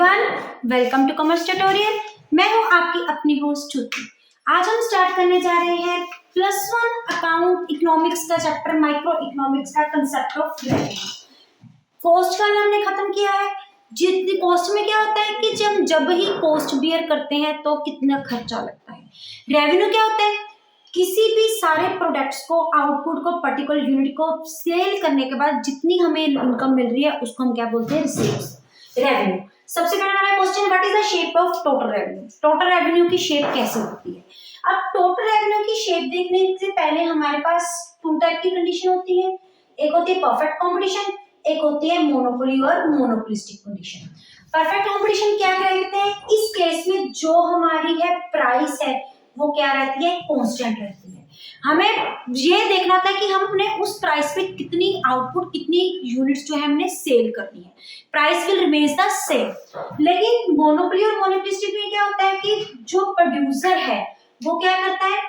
Everyone, welcome to commerce tutorial. मैं हूं आपकी अपनी होस्ट श्रुति। आज हम स्टार्ट करने जा रहे हैं +1 अकाउंट इकोनॉमिक्स का चैप्टर माइक्रो इकोनॉमिक्स का कंसेप्ट ऑफ रेवेन्यू। कॉस्ट का हमने खत्म किया है। जितनी कॉस्ट में क्या होता है कि जब ही कॉस्ट बियर करते हैं तो कितना खर्चा लगता है। रेवेन्यू क्या होता है, किसी भी सारे प्रोडक्ट्स को, आउटपुट को, पर्टिकुलर यूनिट को सेल करने के बाद जितनी हमें इनकम मिल रही है उसको हम क्या बोलते हैं, रिसीव्स, रेवेन्यू। सबसे पहला हमारा question, what is the shape of total revenue. Total revenue की शेप कैसे होती है। अब टोटल रेवेन्यू की शेप देखने से पहले हमारे पास टू टाइप की कंडीशन होती है। एक होती है परफेक्ट कंपटीशन, एक होती है मोनोपोली और मोनोपोलिस्टिक कंडीशन। परफेक्ट कंपटीशन क्या कहते हैं, इस केस में जो हमारी है प्राइस है वो क्या रहती है, कांस्टेंट रहती है। हमें ये देखना था कि हमने उस प्राइस पे कितनी आउटपुट, कितनी यूनिट्स जो है हमने सेल करनी है। Price will remains the same. लेकिन मोनोपोली और मोनोपोलिस्टिक में क्या होता है कि जो प्रोड्यूसर है वो क्या करता है,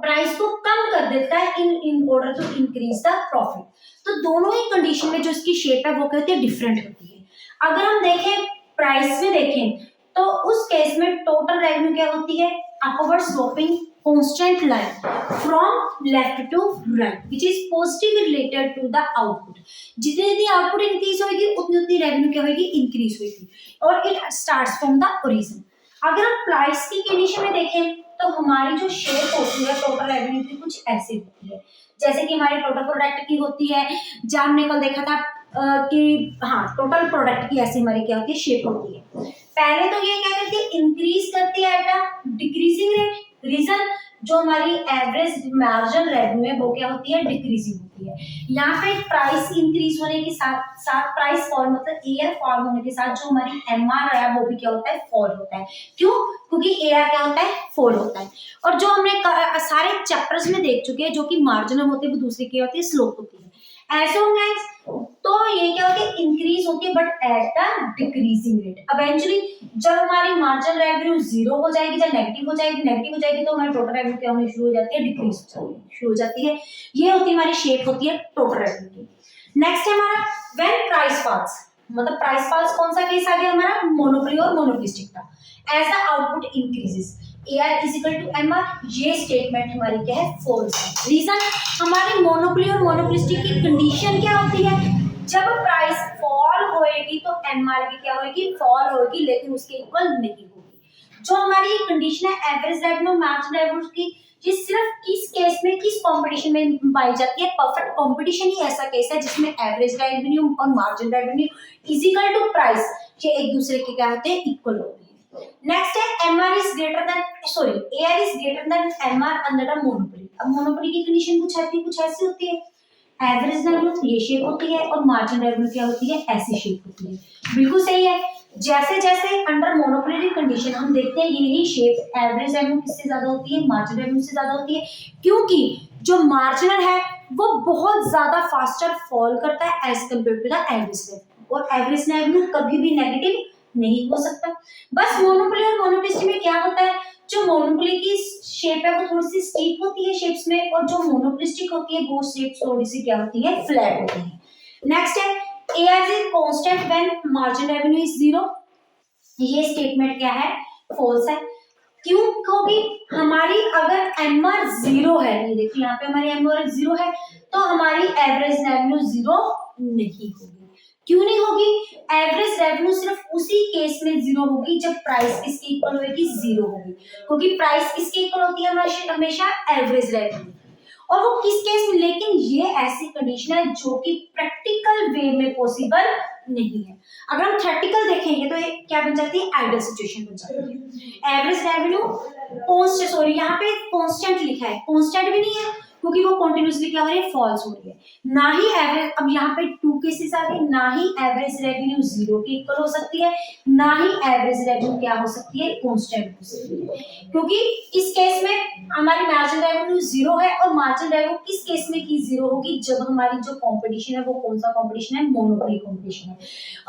प्राइस को कम कर देता है in order to increase the profit. तो दोनों ही कंडीशन में जो इसकी शेप है वो कहते हैं डिफरेंट होती है। अगर हम देखें प्राइस में देखें तो उस केस में टोटल रेवेन्यू क्या होती है, upward sloping constant line from left to right which is positively related to the output। जितनी आउटपुट इंक्रीज होगी उतनी रेवेन्यू क्या होगी, इंक्रीज होगी। और it starts from the origin. अगर हम प्राइस की कंडीशन में देखें तो हमारी जो शेप होती है टोटल रेवेन्यू की कुछ ऐसी होती है, जैसे कि हमारी टोटल प्रोडक्ट की होती है। जब हमने कल देखा था कि हाँ, टोटल प्रोडक्ट की ऐसी हमारी क्या होती है, शेप होती है। पहले तो ये क्या करती है, इंक्रीज करती है at a decreasing rate. Reason, जो हमारी एवरेज मार्जिन रेवेन्यू है वो क्या होती है, डिक्रीजिंग होती है। यहाँ पे प्राइस इंक्रीज होने के साथ साथ प्राइस फॉल, मतलब एआर फॉल होने के साथ जो हमारी एमआर है वो भी क्या होता है, फॉल होता है। क्यों, क्योंकि एआर क्या होता है, फॉल होता है। और जो हमने सारे चैप्टर्स में देख चुके हैं जो कि मार्जिन होती है वो दूसरी क्या होती है, स्लोप होती है। ऐसे तो ये क्या होती है, इंक्रीज होती है but at the decreasing rate. Eventually जब हमारी मार्जिनल रेवेन्यू जीरो हो जाएगी, जब नेगेटिव हो जाएगी तो हमारी टोटल रेवेन्यू क्या होनी शुरू हो जाती है, डिक्रीज शुरू हो जाती है। ये होती है हमारी शेप होती है टोटल रेवेन्यू की। नेक्स्ट है हमारा व्हेन प्राइस फॉल्स, मतलब प्राइस फॉल्स कौन सा केस आ गया हमारा, मोनोपोली और मोनोपोलिस्टिक का। As the output increases AR is equal to MR, ये स्टेटमेंट हमारी क्या है, फॉल्स है। रीजन, हमारी मोनोपोली और मोनोपोलिस्टिक की कंडीशन क्या होती है, जब प्राइस फॉल होएगी तो MR की क्या होगी, फॉल होगी, लेकिन उसके इक्वल नहीं होगी। जो हमारी कंडीशन है एवरेज रेवेन्यू मार्जिनल रेवेन्यू की, ये सिर्फ किस केस में, किस कंपटीशन में पाई जाती है, परफेक्ट कंपटीशन ही ऐसा केस है जिसमें एवरेज रेवेन्यू और marginal revenue is equal to price, ये एक दूसरे के क्या होते हैं, इक्वल होते हैं। नेक्स्ट है MR is greater than, sorry, AR is greater than MR under the monopoly। अब मोनोपोली की कंडीशन कुछ ऐसी होती है, एवरेज रेवेन्यू ये शेप होती है और मार्जिन रेवेन्यू क्या होती है, ऐसी शेप होती है। बिल्कुल सही है। जैसे जैसे अंडर मोनोपोली कंडीशन हम देखते हैं यही शेप एवरेज रेवेन्यू किससे ज्यादा होती है, मार्जिन रेवेन्यू से ज्यादा होती है, क्योंकि जो मार्जिनल है वो बहुत ज्यादा फास्टर फॉल करता है as compare to the average revenue. और एवरेज रेवेन्यू कभी भी नेगेटिव नहीं हो सकता। बस मोनोपोली और मोनोपोलिस्टिक में क्या होता है, जो मोनोपोली की शेप है वो थोड़ी सी स्टीप होती है शेप्स में, और जो मोनोपोलिस्टिक होती है वो शेप्स थोड़ी सी क्या होती है, फ्लैट होती है। नेक्स्ट है AR is constant when margin revenue is zero। ये स्टेटमेंट क्या है, फॉल्स है। क्यों होगी, हमारी अगर MR जीरो है, ये देखिए यहाँ पे हमारी MR जीरो है तो हमारी एवरेज रेवेन्यू जीरो नहीं होगी। क्यों नहीं होगी, एवरेज रेवेन्यू सिर्फ उसी केस में जीरो होगी जब प्राइस किसके इक्वल होगी, जीरो होगी, क्योंकि प्राइस किसके इक्वल होती है हमेशा, एवरेज रेवेन्यू। और वो किस केस में, लेकिन ये ऐसी कंडीशन है जो कि प्रैक्टिकल वे में पॉसिबल नहीं है। अगर हम थ्योरेटिकल देखेंगे तो ये क्या बन जाती है, आइडियल सिचुएशन बन जाती है। एवरेज रेवेन्यू कांस्टेंट, सॉरी यहाँ पे कांस्टेंट लिखा है, कांस्टेंट भी नहीं है क्योंकि वो कंटिन्यूअसली क्या हो रही है, फॉल्स हो रही है। ना ही एवरेज, अब यहाँ पे टू केसेस आ गए, ना ही एवरेज रेवेन्यू जीरो के इक्वल हो सकती है, ना ही एवरेज रेवेन्यू क्या हो सकती है, कांस्टेंट हो सकती है। क्योंकि इस केस में हमारी मार्जिन रेवेन्यू जीरो है, और मार्जिन रेवेन्यू किस केस में की जीरो होगी, जब हमारी जो कंपटीशन है वो कौन सा कंपटीशन है, मोनोपोली कंपटीशन है।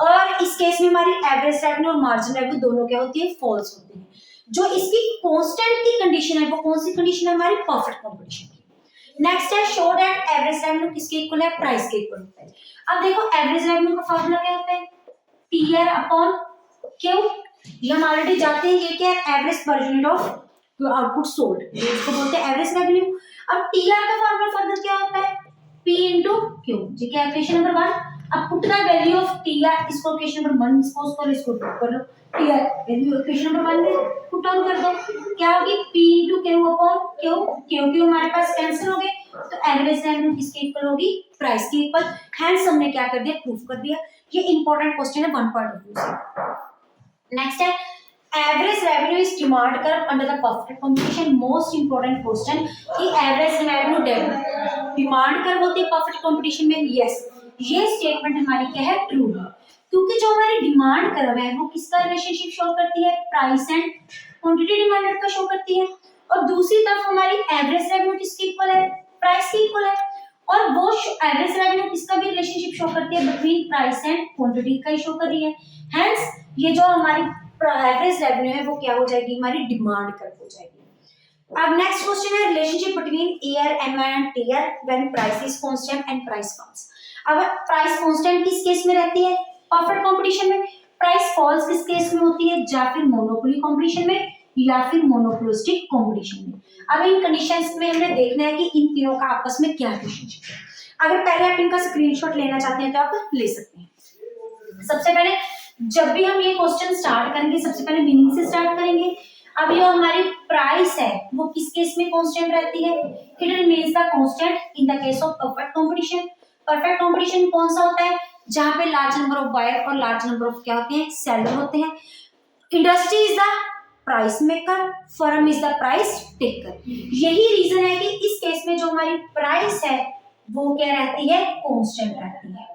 और इस केस में हमारी एवरेज रेवेन्यू और मार्जिन रेवेन्यू दोनों क्या होती है, फॉल्स होती है। जो इसकी कांस्टेंट की कंडीशन है वो कौन सी कंडीशन है, हमारी परफेक्ट कंपटीशन की। नेक्स्ट है शो दैट एवरेज रेवेन्यू किसके इक्वल है, प्राइस के इक्वल होता है। अब देखो एवरेज रेवेन्यू का फार्मूला क्या होता है, PR अपॉन क्यों? ये हम ऑलरेडी जानते हैं ये क्या है, average per unit of output sold, इसको बोलते हैं एवरेज रेवेन्यू। अब टीआर का फॉर्मूला फर्दर क्या होता है, P into Q, जी क्या इक्वेशन नंबर 1। अब put the value of TR, इसको इक्वेशन नंबर 1 सपोज करो, इसको पुट कर लो, टीआर वैल्यू इक्वेशन नंबर 1 में पुट ऑन कर दो, क्या होगी P into Q upon Q, क्योंकि हमारे पास कैंसिल हो गए तो एवरेज रेवेन्यू किसके इक्वल होगी, प्राइस के इक्वल। हेंस हमने क्या कर दिया, प्रूफ कर दिया। ये इंपॉर्टेंट क्वेश्चन है 1.2 से। नेक्स्ट है average revenue is demand curve under the perfect competition. Most important question कि एवरेज रेवेन्यू डिमांड कर्व होती है परफेक्ट कंपटीशन में। यस, ये स्टेटमेंट हमारी क्या है, ट्रू है, क्योंकि जो हमारी डिमांड कर्व है वो किसका रिलेशनशिप शो करती है, प्राइस एंड क्वांटिटी डिमांडेड का शो करती है। और दूसरी तरफ हमारी एवरेज रेवेन्यू किसके इक्वल है, प्राइस के इक्वल है। और वो एवरेज रेवेन्यू किसका भी रिलेशनशिप शो करती है, बिटवीन प्राइस एंड क्वांटिटी का ही शो कर रही है। हेंस ये जो हमारी एवरेज रेवेन्यू है वो क्या हो जाएगी, हमारी डिमांड कर्व हो जाएगी। अब नेक्स्ट क्वेश्चन है relationship between AR MR and TR when price is constant and price falls. अब प्राइस कांस्टेंट किस केस में रहती है, परफेक्ट कंपटीशन में। प्राइस फॉल्स किस केस में होती है, या फिर मोनोपोली कंपटीशन में या फिर मोनोपोलिस्टिक कंपटीशन में। अब इन कंडीशंस में हमें देखना है कि इन तीनों का आपस में क्या रिलेशनशिप है। अगर पहले आप इनका स्क्रीनशॉट लेना चाहते हैं तो आप ले सकते हैं। सबसे पहले जब भी हम ये क्वेश्चन स्टार्ट करेंगे सबसे पहले मीनिंग से स्टार्ट करेंगे। अब ये हमारी प्राइस है वो किस केस में कांस्टेंट रहती है, it remains the constant in the case of perfect competition. Perfect competition कौन सा होता है, जहां पे लार्ज नंबर ऑफ बायर और लार्ज नंबर ऑफ क्या होते हैं, सेलर होते हैं। Industry is the price maker, firm is the price taker. यही रीजन है कि इस केस में जो हमारी प्राइस है वो क्या रहती है, कांस्टेंट रहती है।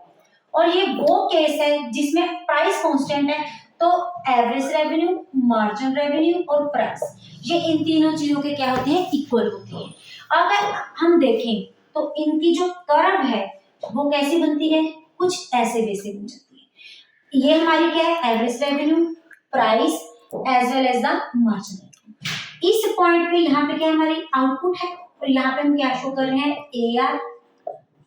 और ये वो केस है जिसमें प्राइस कांस्टेंट है तो एवरेज रेवेन्यू, मार्जिन रेवेन्यू और प्राइस ये इन तीनों चीजों के क्या होते हैं, इक्वल होते हैं। अगर हम देखें तो इनकी जो कर्व है वो कैसी बनती है, कुछ ऐसे वैसे बन जाती है। ये हमारी क्या है, average revenue, price as well as the margin. इस पॉइंट पे यहाँ पे क्या हमारी आउटपुट है और यहाँ पे हम क्या शो कर रहे हैं, AR,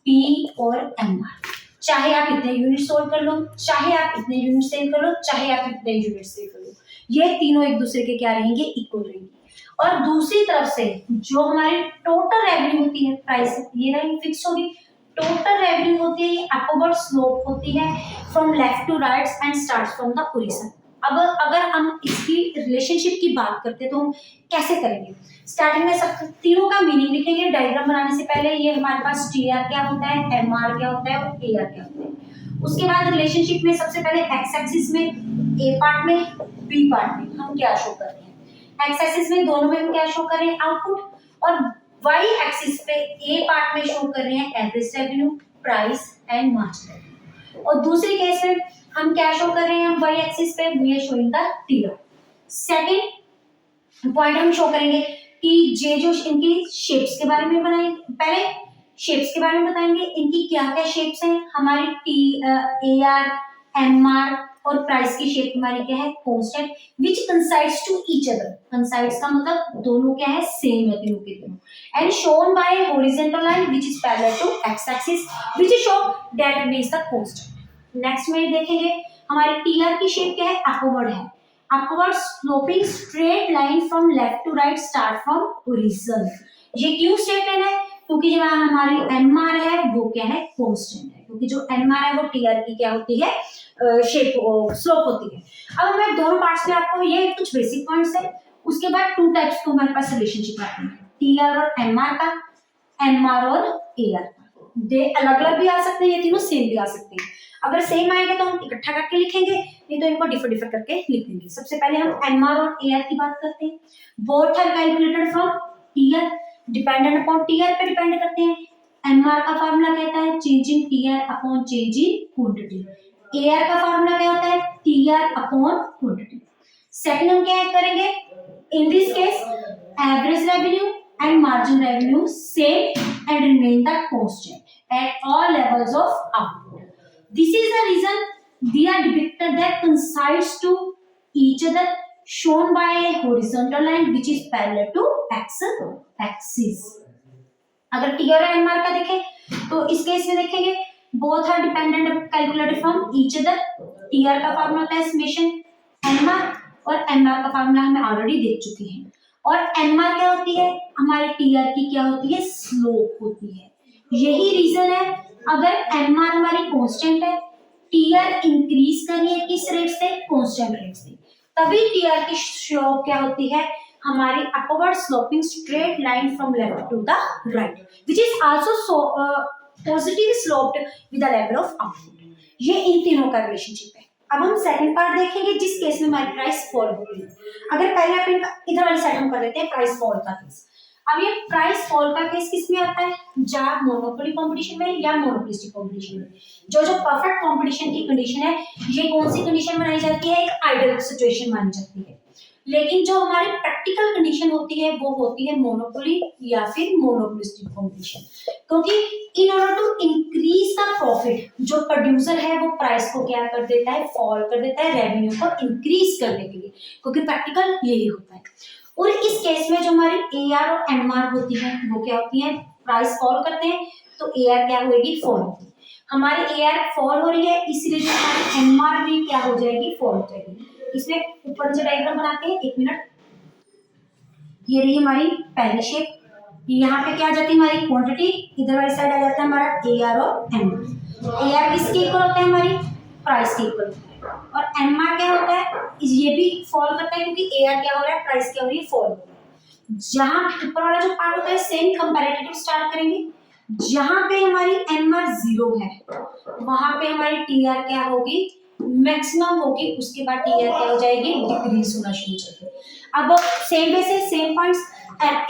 P और MR। चाहे आप इतने यूनिट सोल्व कर लो, चाहे आप इतने यूनिट सेल कर लो, चाहे आप इतने यूनिट सेल कर लो, ये तीनों एक दूसरे के क्या रहेंगे, इक्वल रहेंगे। और दूसरी तरफ से जो हमारी टोटल रेवेन्यू होती है, प्राइस ये रहेगी फिक्स होगी। टोटल रेवेन्यू होती है ये अपवर्ड स्लोप होती है from left to right and starts from the origin. अब अगर हम इसकी रिलेशनशिप की बात करते हैं तो हम कैसे करेंगे, स्टार्टिंग में सब तीनों का मीनिंग लिखेंगे। डायग्राम बनाने से पहले ये हमारे पास टीआर क्या होता है, एमआर क्या होता है और एआर क्या होता है। उसके बाद रिलेशनशिप में सबसे पहले एक्स एक्सिस में ए पार्ट में, बी पार्ट में हम क्या शो कर रहे हैं, एक्स एक्सिस में दोनों में हम क्या शो कर रहे हैं, आउटपुट, और वाई एक्सिस पे ए पार्ट में शो कर रहे हैं average revenue, price and margin. और दूसरी केस में हम क्या शो कर रहे हैं, हम वाई एक्सिस पे we are showing the TR. Second point हम शो करेंगे कि ये जो इनकी शेप्स के बारे में बनाएंगे, पहले शेप्स के बारे में बताएंगे, इनकी क्या क्या शेप्स हैं। हमारी AR, MR और प्राइस की शेप हमारी क्या है, constant which coincides to each other. Coincides का मतलब दोनों क्या है, सेम है तीनों के तीनों, and shown by horizontal line which is parallel to X axis which is show that remains the constant. Next में देखेंगे हमारी टीआर की शेप क्या है, अपवर्ड है, upward sloping straight line from left to right start from origin. ये क्यों straight line है, क्योंकि जो हमारी एमआर है वो क्या है, कांस्टेंट है, क्योंकि जो एमआर है वो टीआर की क्या होती है, शेप स्लोप होती है। अब मैं दोनों पार्ट्स में आपको ये कुछ बेसिक पॉइंट्स है, उसके बाद टू टाइप्स को हमारे पास रिलेशनशिप आते हैं, टीआर और एमआर का, एमआर और एआर का। दे अलग अलग भी आ सकते हैं, ये तीनों सेम भी आ सकते हैं। अगर सेम आएगा तो हम इकट्ठा करके लिखेंगे, नहीं तो इनको डिफर डिफर करके लिख देंगे। सबसे पहले हम एमआर और एआर की बात करते हैं। Both are calculated from TR, dependent upon TR पे डिपेंड करते हैं। एमआर का फार्मूला कहता है change in TR upon change in quantity. AR का फार्मूला क्या होता है, टीआर अपॉन क्वांटिटी। सेकंड हम क्या करेंगे, in this case average revenue and margin revenue same and remain the constant at all levels of output. This is the reason they are depicted that coincides to each other shown by a horizontal line which is parallel to x axis. अगर T और MR का देखें तो इस case में देखेंगे both are dependent calculated from each other. TR का formula होता है समेशन एमआर, और एमआर का फार्मूला हमें ऑलरेडी देख चुके हैं। और एमआर क्या होती है, हमारी टीआर की क्या होती है, स्लोप होती है। यही रीजन है, अगर एमआर हमारी कांस्टेंट है, टीआर इंक्रीज कर रही है किस रेट से, कांस्टेंट रेट से, तभी टीआर की स्लोप क्या होती है, हमारी upward sloping straight line from left to the right, which is also positive sloped with the level of output. ये इन तीनों का रिलेशनशिप है। अब हम सेकंड पार्ट देखेंगे, जिस केस में हमारी प्राइस फॉल हो रही है। अगर पहले अपन इधर वाली साइड हम कर लेते हैं प्राइस फॉल का केस। अब ये प्राइस फॉल का केस किस में आता है, जब मोनोपोली कंपटीशन में या मोनोपोलिस्टिक कंपटीशन में। जो परफेक्ट कंपटीशन की कंडीशन है, ये कौन सी कंडीशन बनाई जाती है, एक आइडियल सिचुएशन मानी जाती है। लेकिन जो हमारी प्रैक्टिकल कंडीशन होती है वो होती है मोनोपोली या फिर मोनोपोलिस्टिक कंपटीशन, क्योंकि in order to increase the profit, जो प्रोड्यूसर है वो प्राइस को क्या कर देता है, फॉल कर देता है रेवेन्यू को इंक्रीज करने के लिए, क्योंकि प्रैक्टिकल यही होता है। और इस केस में जो हमारी एआर और एमआर होती है वो क्या होती है, प्राइस फॉल करते हैं तो एआर क्या होगी, फॉल होगी। हमारी एआर फॉल हो रही है, इसलिए जो हमारी एमआर भी क्या हो जाएगी, फॉल हो जाएगी। इसमें ऊपर से डायग्राम बनाते हैं, एक मिनट। ये रही हमारी पहली शेप, यहाँ पे क्या आ जाती है हमारी क्वांटिटी, इधर वाली साइड आ जाता है हमारा एआर और एमआर। एआर किसके इक्वल होता है, हमारी प्राइस के इक्वल होता है। और एमआर क्या होता है, ये भी फॉल करता है, क्योंकि एआर क्या हो रहा है, प्राइस क्या हो रही है, फॉल हो रही है। जहां ऊपर वाला जो पार्ट होता है सेम कंपैरेटिव स्टार्ट करेंगे, जहां पे हमारी एमआर 0 है वहां पे हमारी टीआर क्या होगी, मैक्सिमम होगी, उसके बाद टीआर क्या हो जाएगी, डिक्रीज होना शुरू हो जाएगी। अब सेम वे से सेम पॉइंट्स,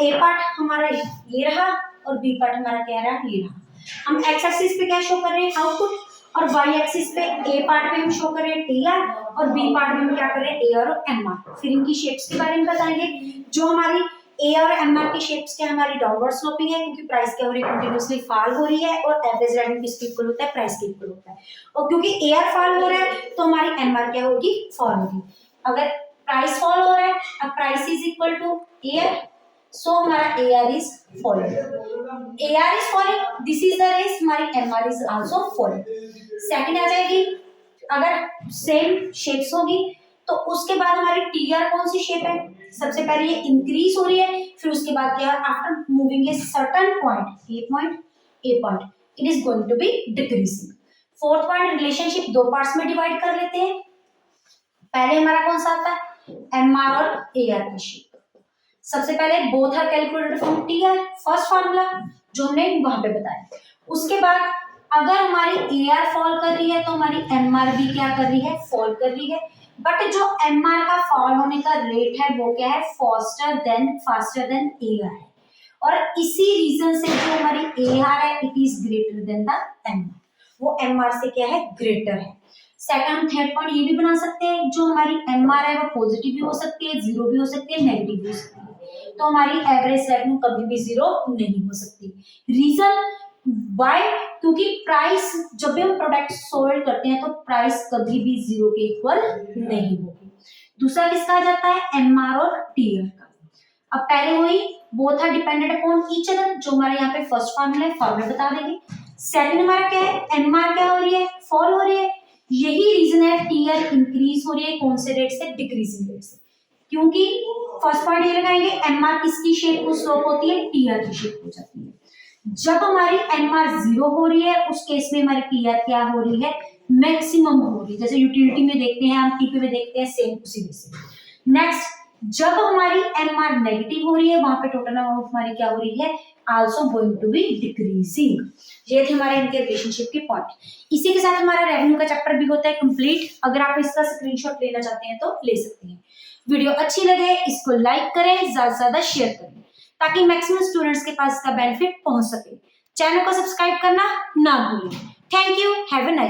ए पार्ट हमारा ये रहा और बी पार्ट हमारा क्या रहा, ये रहा। हम एक्स एक्सिस पे क्या शो कर रहे हैं, आउटपुट, और वाई एक्सिस पे ए पार्ट में हम शो कर रहे हैं टीआर, और बी पार्ट में हम क्या कर रहे हैं, एआर और एमआर। फिर इनकी शेप्स के बारे में बताएंगे। जो हमारी ए और एमआर की शेप्स क्या, हमारी डाउनवर्ड स्लोपिंग है, क्योंकि प्राइस क्या हो रही है, कंटिन्यूअसली फॉल हो रही है, और एवरेज रेवेन्यू किसके इक्वल होता है, प्राइस के इक्वल होता है। और क्योंकि एआर फॉल हो रहा है तो हमारी एमआर क्या होगी, फॉल होगी। अगर प्राइस फॉल हो रहा है, अब price is equal to AR, so हमारा AR is falling, AR is falling, this is the race, हमारी MR is also falling. Second आ जाएगी, अगर सेम शेप्स होगी तो उसके बाद हमारी टीआर कौन सी शेप है, सबसे पहले ये इंक्रीज हो रही है, फिर उसके बाद क्या, after moving a certain point, a point, it is going to be decreasing. Fourth point, relationship दो पार्ट्स में डिवाइड कर लेते हैं। पहले हमारा कौन सा आता है, एमआर और एआर की शेप। सबसे पहले both are calculated from TR, first formula जो हमने वहां पे बताया। उसके बाद अगर हमारी एआर फॉल कर रही है तो हमारी एमआर भी क्या कर रही है, फॉल कर रही है। बट जो एमआर का फॉल होने का रेट है वो क्या है, फास्टर देन एआर है, और इसी रीजन से जो हमारी एआर है it is greater than the MR, वो एमआर से क्या है, ग्रेटर है। सेकंड थर्ड पॉइंट ये भी बना सकते हैं, जो हमारी एमआर है वो पॉजिटिव भी हो सकती है, जीरो भी हो सकती है, नेगेटिव भी हो सकती है, तो हमारी एवरेज रेवेन्यू कभी भी जीरो नहीं हो सकती। रीजन वाई, क्योंकि प्राइस जब भी हम प्रोडक्ट सोल्ड करते हैं तो प्राइस कभी भी जीरो के इक्वल नहीं होगी। दूसरा किसका आ जाता है, एमआर और टीआर का। अब पहले वही both are dependent upon each other, जो हमारे यहाँ पे फर्स्ट फार्मूला है, फार्मूला बता देंगे। सेकंड हमारा क्या है, एमआर क्या हो रही है, फॉल हो रही है, यही रीजन है टीआर इंक्रीज हो रही है, कौन से रेट से, डिक्रीजिंग रेट से। क्योंकि फर्स्ट पॉइंट ये लगाएंगे, एमआर किसकी शेप को स्लोप होती है, टीआर की शेप हो जाती है। जब हमारी एमआर 0 हो रही है उस केस में हमारी टीआर क्या हो रही है, मैक्सिमम हो रही है, जैसे यूटिलिटी में देखते हैं, हम टीपी में देखते हैं, सेम उसी से। नेक्स्ट, जब हमारी एमआर नेगेटिव हो रही है वहां पे टोटल अमाउंट हमारी क्या हो रही है, also going to be decreasing. ये थे हमारे इनके रिलेशनशिप के पॉइंट। इसी के साथ हमारा रेवेन्यू का चैप्टर भी होता है कंप्लीट। अगर आप इसका स्क्रीनशॉट लेना चाहते हैं तो ले सकते हैं। वीडियो अच्छी लगे इसको लाइक करें, ज्यादा से ज्यादा शेयर करें, ताकि मैक्सिमम स्टूडेंट्स के पास इसका बेनिफिट पहुंच सके। चैनल को सब्सक्राइब करना ना भूलें। Thank you, have a nice